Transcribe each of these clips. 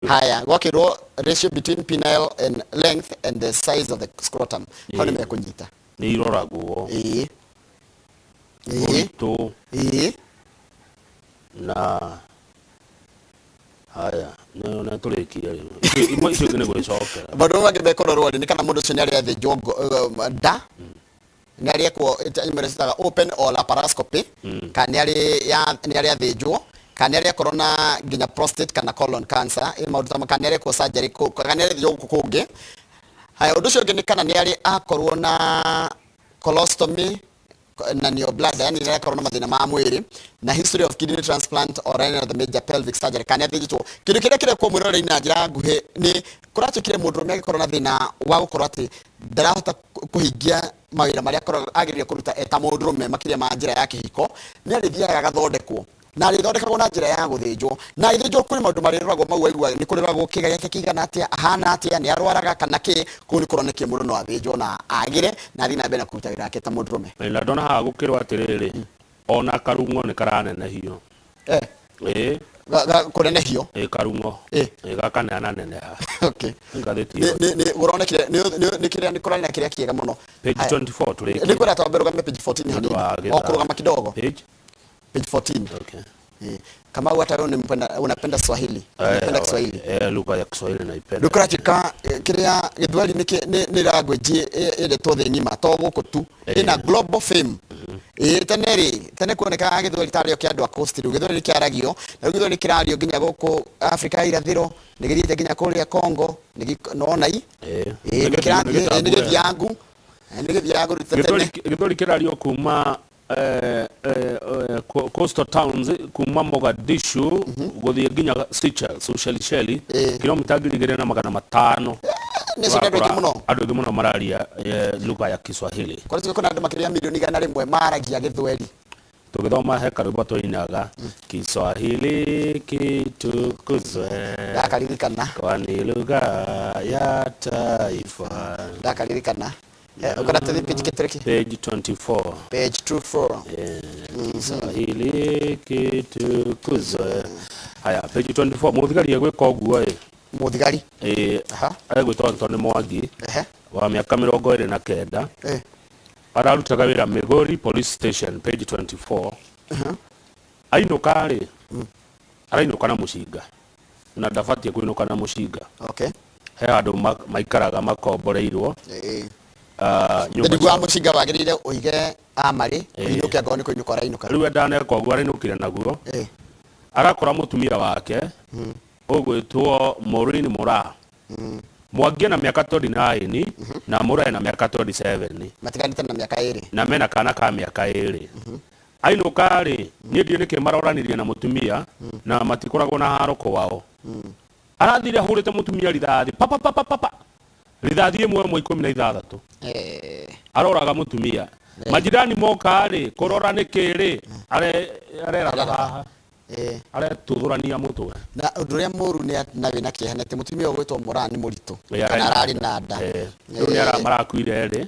Haya, gwakirwo ratio between penile and length and the size of the scrotum. Hau nĩ mekunyita. Nĩ iroragwo. Ũritũ. Na haya na tũrĩkia rĩu. Imwe icio nĩ gwĩcokera. Maũndũ mangĩ mekororwo nĩ kana mũndũ ũcio nĩ arĩ athĩnjwo nda, nĩ arĩ ekwo ĩmwe open or laparoscopy, kana nĩ arĩ athĩnjwo, kana nĩ arĩ akorwo na nginya prostate kana colon cancer, maũndũ ta kana nĩ arĩ ekwo surgery, kana nĩ arĩ athĩnjwo gũkũ kũngĩ. Haya, ũndũ ũcio ũngĩ nĩ kana nĩ arĩ akorwo na colostomy na neobladder, yani nĩ akorwo na mathĩna ma mwĩrĩ, na history of kidney transplant or any other major pelvic surgery, kana athĩnjĩtwo. Kĩndũ kĩrĩa kĩrekwo mwĩroreri na njĩra nguhĩ nĩ kũratuĩkire mũndũ ũrũme agĩkorwo na thĩna wa gũkorwo atĩ ndarahota kũhingia mawĩra marĩa agĩrĩire kũruta eta mũndũrũme makĩria ma njĩra ya kĩhiko, nĩ arĩthiaga agathondekwo na arĩthondekagwo na njĩra ya gũthĩnjwo, na arĩthĩnjwo kũrĩ maũndũ marĩroragwo mau waigua nĩ kũrĩroragwo kĩga gĩake kĩigana atĩa, ahana atĩa, nĩ arwaraga kana kĩ, kũu nĩ kuronekio mũndũ no athĩnjwo na agĩre na athiĩ na mbere na kũruta wĩra wake ta mũndũrũme. Na ndona haha gũkĩrwo atĩrĩrĩ, ona karung'o nĩ karanenehio. Kũnenehio karung'o gaka nĩ ananeneha. Ũronekire nĩ kũrarĩ na kĩrĩa kĩega mũno. Page 24 tũrĩkia. Nĩ kwenda twambe rũgame page 14 hanini, o kũrũgama kidogo. Page 14. Okay. Kama hata wewe unapenda Swahili, unapenda Kiswahili. Lugha ya Kiswahili naipenda. Lukratika kiria Gĩthweri ni language yendetwo thĩ ng'ima to gũkũ tu, ina global fame. Tene kuoneka Gĩthweri tarĩo kĩa andũ a coast, rĩu Gĩthweri kĩaragio, na Gĩthweri kĩrario nginya gũkũ Afrika ya irathĩro, nĩ gĩthiĩte nginya kũrĩa Congo, nona nĩ gĩthiangu, Gĩthweri kĩrario kuma coastal towns kuma Mogadishu gũthiĩ nginya Seychelles, kilomita 2,500. Andũ aingĩ mũno mararia lugha ya Kiswahili. Kwa sababu kuna andũ makĩria milioni 100 maragia Gĩthweri. Tũgĩthoma he karũmbo tũinaga Kiswahili kitukuzwe, ndakaririkana, kwani lugha ya taifa. Ndakaririkana. Ukona tadi page kitreki? Page 24. Page 24. Kiswahili kitukuzwe. Haya, page 24. Mũthigari agwĩka ũguo Mũthigari? Agwĩtwo Anthony Mwangi wa mĩaka 29. Ararutaga wĩra Migori Police Station, page 24. Ainũka rĩ, arainũka na mũcinga, na ndabatie kũinũka na mũcinga. He andũ maikaraga makomboreirwo. Ndigwa mũcinga wagĩrĩire ũige amarĩ ũinũke angorwo nĩ kũinũka arainũka. Rĩu ndaneka ũguo arainũkire naguo. Arakora mũtumia wake ũgwĩtwo Maureen Mũraa. Mwangi na mĩaka 29 na Mũraa na mĩaka 27. Matiganĩte na mĩaka 2. Na mena kana ka mĩaka 2. Ainũka rĩ, niĩ ndiũ nĩkĩ maroranirie na mũtumia na matikoragwo na haro kwao. Arathire ahũrĩte mũtumia rithathi papa rithathi ĩmwe 16. Aroraga mũtumia. Majirani moka rĩ, kũrora nĩkĩ rĩ, areraga aretũthũrania mũtwe. Na ũndũ ũrĩa mũru nĩ na wĩna kĩeha atĩ mũtumia ũgwĩtwo Mũraa nĩ mũritũ kana ararĩ na nda. Rĩu nĩ marakuire rĩ,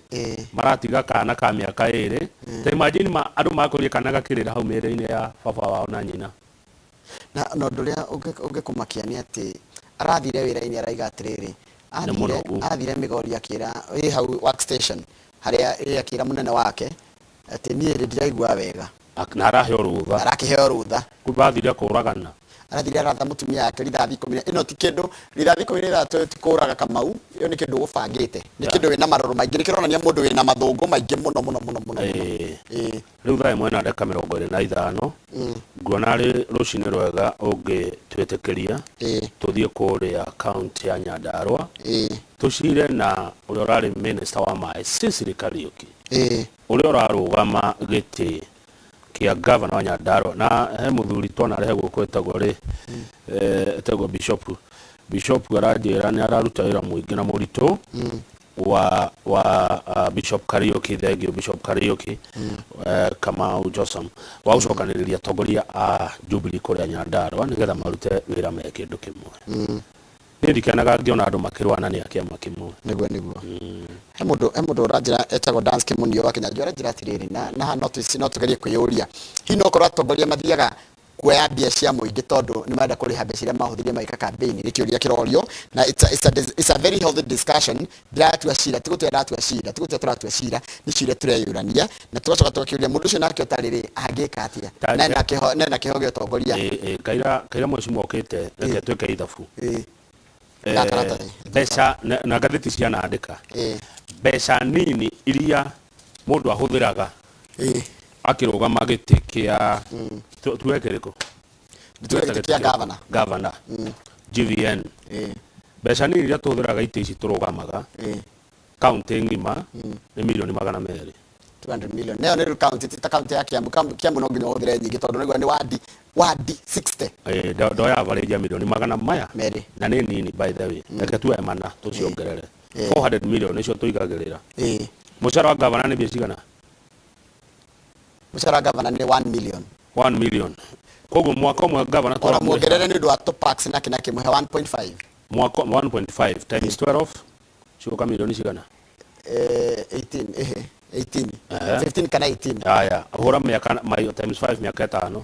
maratiga kana ka mĩaka 2. Ta imagine andũ makũria kana gakĩrĩra hau mĩrĩ-inĩ ya baba wao na nyina. Na ũndũ ũrĩa ũngĩkũmakia nĩ atĩ arathire wĩra-inĩ araiga atĩrĩrĩ, athire Migori akĩra hau workstation harĩa akĩra mũnene wake atĩ niĩ ndiraigua wega, na arakĩheo rũtha kubathire kũragana. Arathire aratha mũtumia yake rithathi 10. Ĩno ti kĩndũ, rithathi 13 ti kũraga Kamau, ĩyo nĩ kĩndũ ũbangĩte, nĩ kĩndũ wĩna maroro maingĩ, nĩ kĩronania mũndũ wĩna mathũngũ maingĩ mũno. Rĩu thaa 1:25 nguona rĩ rũcinĩ rwega ũngĩtwĩtĩkĩria tũthiĩ kũrĩa kaunti ya Nyandarua tũcire na ũrĩa ũrarĩ minister wa maĩ Cecily Kariuki, ũrĩa ũrarũgama gĩtĩ kia governor wa Nyandarua, na he mũthuri twanare gũkũ etagwo rĩ etagwo Bishop aranjĩra nĩ araruta wĩra mũingĩ na mũritũ wa Bishop Kariuki. Thengio Bishop Kariuki Kamau Josam wa gũcokanĩrĩria atongoria a Jubilee kũrĩa Nyandarua nĩgetha marute wĩra me kĩndũ kĩmwe. Nĩ ndikanaga ngĩona andũ makĩrũana nĩ kĩama kĩmwe. Nĩguo he mũndũ ũranjĩra etagwo Dance Kĩmunio wa Kenya njũra njĩra atĩrĩrĩ, na no tũgerie kwĩyũria hihi no korwo atongoria mathiaga kuoya mbia cia muingi tondu ni marenda kuriha mbeca iria mahuthirie magika campaign ni kiuria kirorio na it's a very healthy discussion. Ndiratua cira tigutua ndatua cira tigutua turatua cira ni ciuria tureyurania na tugacoka tukiuria mundu ucio nake utariri angika atia na kiho gio tongoria kaira mweci mokite reke tweke ithabu mbeca na ngathĩti cianandĩka mbeca nini iria mũndũ ahũthĩraga akĩrũgama gĩtĩ kĩa tuwe kĩrĩkũ kĩa gavana GVN mbeca nini iria tũhũthĩraga itĩ ici tũrũgamaga kaunti ng'ima nĩ milioni 200 200 million neo nĩ county ta county ya Kiambu no nginya ũhũthĩre nyingĩ tondũ nĩguo nĩ wadi 60 ndoya average milioni 200 na nĩ nini by the way reke tuwe mana tũciongerere 400 million nĩcio tũigagĩrĩra mũcara wa gavana nĩ mbia cigana mũcara wa gavana nĩ 1 million koguo mwaka ũmwe gavana twara muongerere nĩ ũndũ wa tax na kina kĩmũhe 1.5 mwaka 1.5 times 12 cioka milioni cigana 18 15 kana 18 haya hura miaka mayo times 5 miaka 5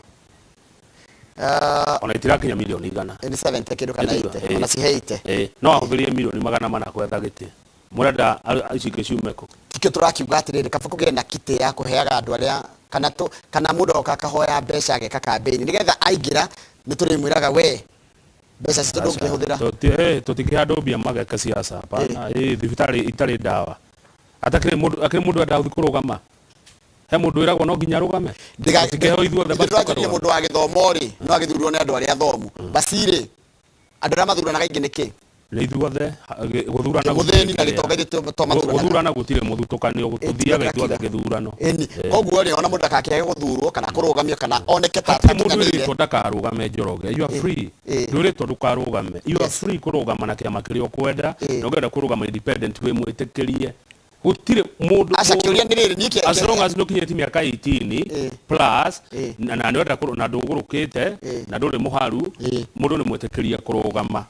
ona itirakinya milioni igana ni 70 kindu kana 80 ona si heite no ahuthirie milioni 400 kwetha giti murenda icike ciumeko tikio turakiuga atiriri kaba kugira na kite ya kuheaga andu aria kana mundu oka kahoya mbeca ageka campaign nigetha aingira ni turimwiraga we mbeca citu ndungihũthĩra tutikihandũmbia mageka siasa pana thibitari itari ndawa atakire mundu enda kurugama he mundu wiragwo no nginya rugame ndigatikeheo ithuothe basi mundu wa githomo ri no agithurwo ni andu aria athomu basire andu aria mathuranaga ingi niki ni ithuothe guthurana mutheni na gitogeithie guthurana gutire muthutukanio guthiaga ithuothe githurano koguo ri ona mundu akakĩage guthurwo kana kurugamio kana oneke ta mundu ritwo ndakarugame Njoroge you are free nduritwo ndukarugame you are free kurugama na kiama kiria ukwenda no ngenda kurugama independent we mwitikirie gutire mundu acakiuria ndiriri niki as long as ndukinyete miaka 18 plus na ndenda na ndugurukite na nduri muharu mundu ni mwitikiria kurugama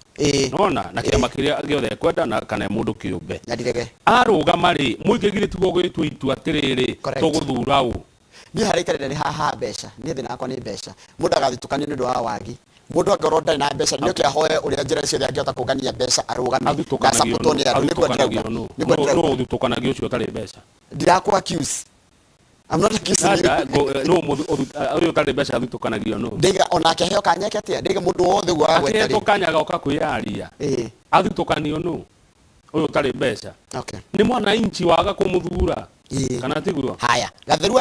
nona na kiama kiria giothe kwenda na kana mundu kiumbe arugama ri muingigire tugo gwitwa itu atiriri tuguthura u ni haraikare ni haha mbeca ni thina akwa ni mbeca mundu agathitukanio ni ndu wa wagi mundu angorwo ndari na mbeca nio kiahoe uria njira ciothe angihota kugania mbeca arugame na saputo ni andu no thutukanagio ucio tari mbeca ndirakwa accuse I'm not accusing you no uyu tari mbeca thutukanagio no ndiga ona keheo kanyeke atia ndiga mundu wothe gwa gwetari tukanyaga uka kwiyaria athutukanio no uyu tari mbeca okay ni mwana inchi waga kumuthura kana tiguo haya gatheru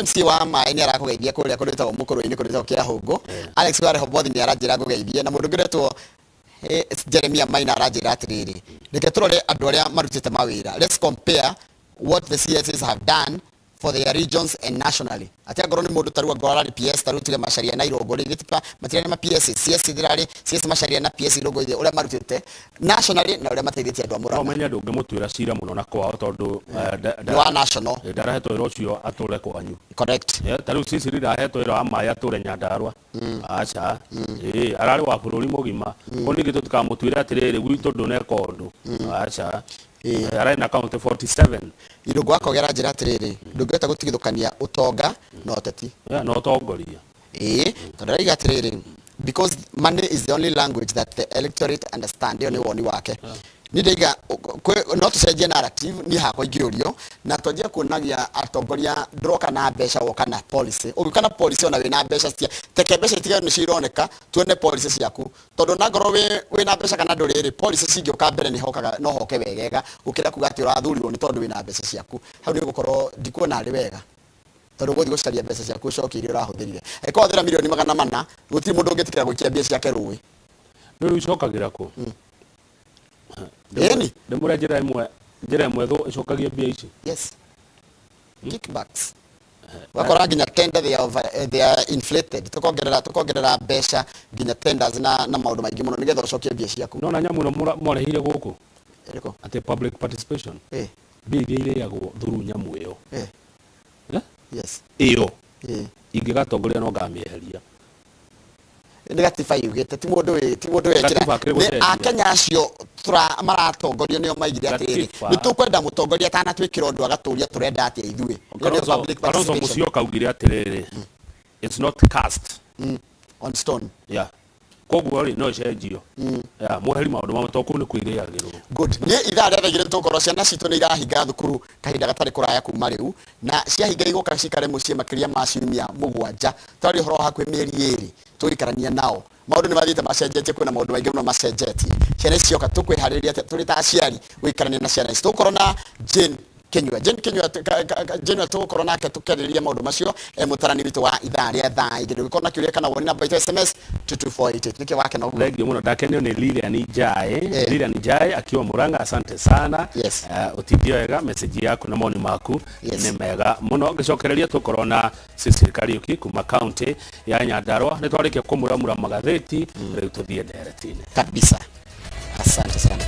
MC wa mai ni arakugeithia kuria kurita mukuru-ini kurita kia hungu Alex Wareho bothi ni aranjira kugeithia na mundu ngiretwo Jeremia Maina aranjira atiriri reke turore andu aria marutite mawira let's compare what the CSs have done for their regions and nationally atia ngoro ni mundu tarua ngorari PS tarutire macharia na irongo rigitipa matire na PS CS thirari CS macharia na PS irongo ithie uria marutite nationally na uria mateithĩtie andu amura omenya ndunge mutuira cira muno na kwao tondu wa national ndarahetwo irocio ature kwanyu correct taru sisi rirahetwo ira amaya ature Nyandarua acha arari wa bururi mugima oni gitu tukamutuira atiriri gwitu nduneka undu acha arai na count 47 irongo akogera njira atiriri ndungeta gutigithukania utonga na uteti no utongoria tondu raiga atiriri because money is the only language that the electorate understand yo ni woni wake ni ndaiga no tucenjie narrative ni hakwa ingĩũrio na twanjie kuonagia atongoria ndroka na mbeca woka na policy ũgĩkana policy ona wĩna mbeca cia teke mbeca itiganu cironeka tuone policy ciaku tondu na ngoro wĩna mbeca kana ndũrĩrĩ policy cingĩũka mbere ni hokaga no hoke wegega gũkĩra kuga atĩ ũrathurirwo nĩ tondũ wĩna mbeca ciaku hau nĩ gũkorwo ndikuona arĩ wega tondu gũthiĩ gũcaria mbeca ciaku coki iria ũrahũthĩrire eko thĩra milioni 400 gũtirĩ mũndũ ũngĩtĩkĩra gũikia mbia ciake rũĩ rĩu icokagĩra kũ Eni ndemure njira imwe thu icokagia mbia ici yes kickbacks wakora nginya tender they are inflated tukongerera mbeca nginya tenders na maundu maingi muno nigetha ucokie mbia ciaku no na nyamu no morehire guku eriko ate public participation mbia iria ireagwo thuru nyamu iyo yes iyo ingigatongoria no ngamieheria negative yugite ti mundu wekira akenya acio maratongoria nio maigire atiri ni tukwenda mutongoria tana twikira undu agaturia turenda atia ithue Kalonzo Musyoka augire atiriri it's not caste on stone. Yeah. Koguo ri no cenjio. Yeah, muheri maundu mamwe to kuu ni kwirĩagĩrwo. Good. Ni ithaa rĩa thagire tukorwo ciana citũ nĩ irahinga thukuru kahinda gatarĩ kũraya kuma rĩu na ciahinga igoka cikare mũciĩ makĩria ma ciumia mũgwanja twarĩ ũhoro hakuhĩ mĩeri ĩrĩ tũikarania nao maũndũ nĩ mathiĩte macenjetie kwĩna maũndũ maingĩ mũno macenjetie ciana ici cioka tũkwĩharĩrĩria tũrĩ ta aciari gũikarania na ciana ici tũkorwo na Jane Kinyua tũkorwo nake tũkĩarĩrĩria maũndũ macio mũtarani witũ wa ithaa rĩa thaa igĩrĩ gũkorwo na kĩũria kana woni namba itũ SMS 22488 nĩkĩ wake na Thank you muno ndakenio ni Lilian Njai akiwa Murang'a, asante sana. Yes. Utindio wega message yaku na moni maku ni mega muno ngicokereria tukorwo na Cecil Kariuki kuma county ya Nyandarua ni twarikia kumuramura magatheti riu tuthie nderetine kabisa. Asante sana.